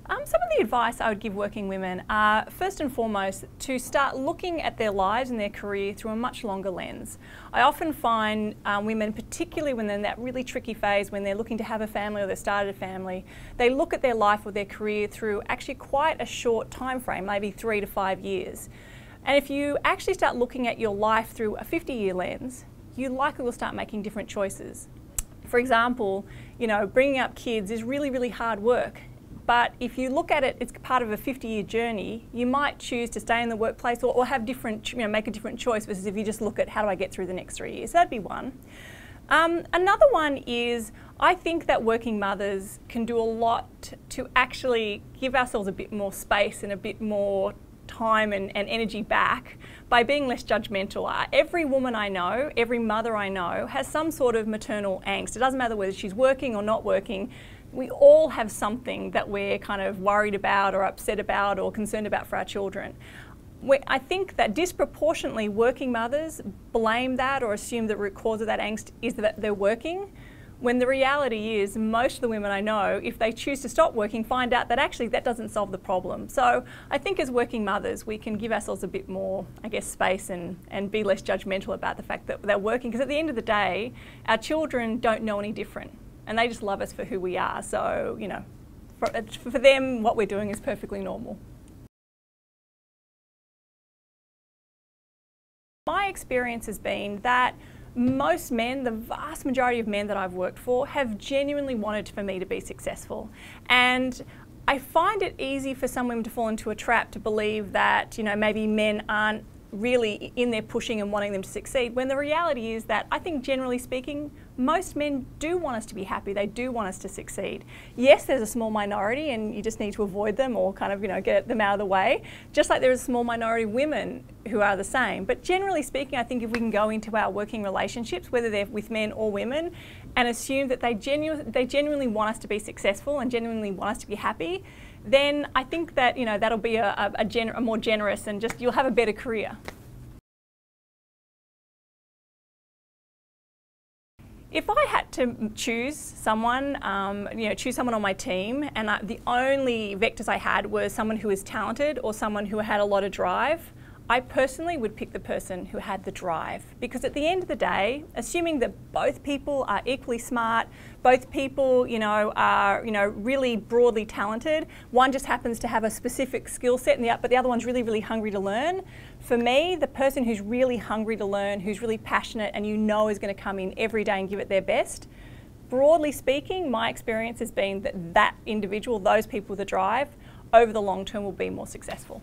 Some of the advice I would give working women are, first and foremost, to start looking at their lives and their career through a much longer lens. I often find women, particularly when they're in that really tricky phase, when they're looking to have a family or they've started a family, they look at their life or their career through actually quite a short time frame, maybe 3 to 5 years. And if you actually start looking at your life through a 50-year lens, you likely will start making different choices. For example, bringing up kids is really, really hard work. But if you look at it, it's part of a 50-year journey, you might choose to stay in the workplace or have different, make a different choice versus if you just look at how do I get through the next 3 years. So that'd be one. Another one is, I think that working mothers can do a lot to actually give ourselves a bit more space and a bit more time and energy back by being less judgmental. Every woman I know, every mother I know has some sort of maternal angst. It doesn't matter whether she's working or not working. We all have something that we're kind of worried about or upset about or concerned about for our children. I think that disproportionately working mothers blame that or assume the root cause of that angst is that they're working, when the reality is most of the women I know, if they choose to stop working, find out that actually that doesn't solve the problem. So I think as working mothers, we can give ourselves a bit more, space and be less judgmental about the fact that they're working, because at the end of the day, our children don't know any different. And they just love us for who we are. So, for them, what we're doing is perfectly normal. My experience has been that most men, the vast majority of men that I've worked for, have genuinely wanted for me to be successful. And I find it easy for some women to fall into a trap to believe that, maybe men aren't really in there pushing and wanting them to succeed, when the reality is that I think generally speaking, most men do want us to be happy, they do want us to succeed. Yes, there's a small minority and you just need to avoid them or get them out of the way, just like there is a small minority of women who are the same. But generally speaking, I think if we can go into our working relationships, whether they're with men or women, and assume that they genuinely want us to be successful and genuinely want us to be happy, then I think that that'll be a more generous and you'll have a better career. If I had to choose someone, choose someone on my team, and the only vectors I had were someone who was talented or someone who had a lot of drive, I personally would pick the person who had the drive, because at the end of the day, assuming that both people are equally smart, both people are really broadly talented, one just happens to have a specific skill set but the other one's really, really hungry to learn. For me, the person who's really hungry to learn, who's really passionate and is going to come in every day and give it their best, broadly speaking, my experience has been that individual, those people with the drive, over the long term will be more successful.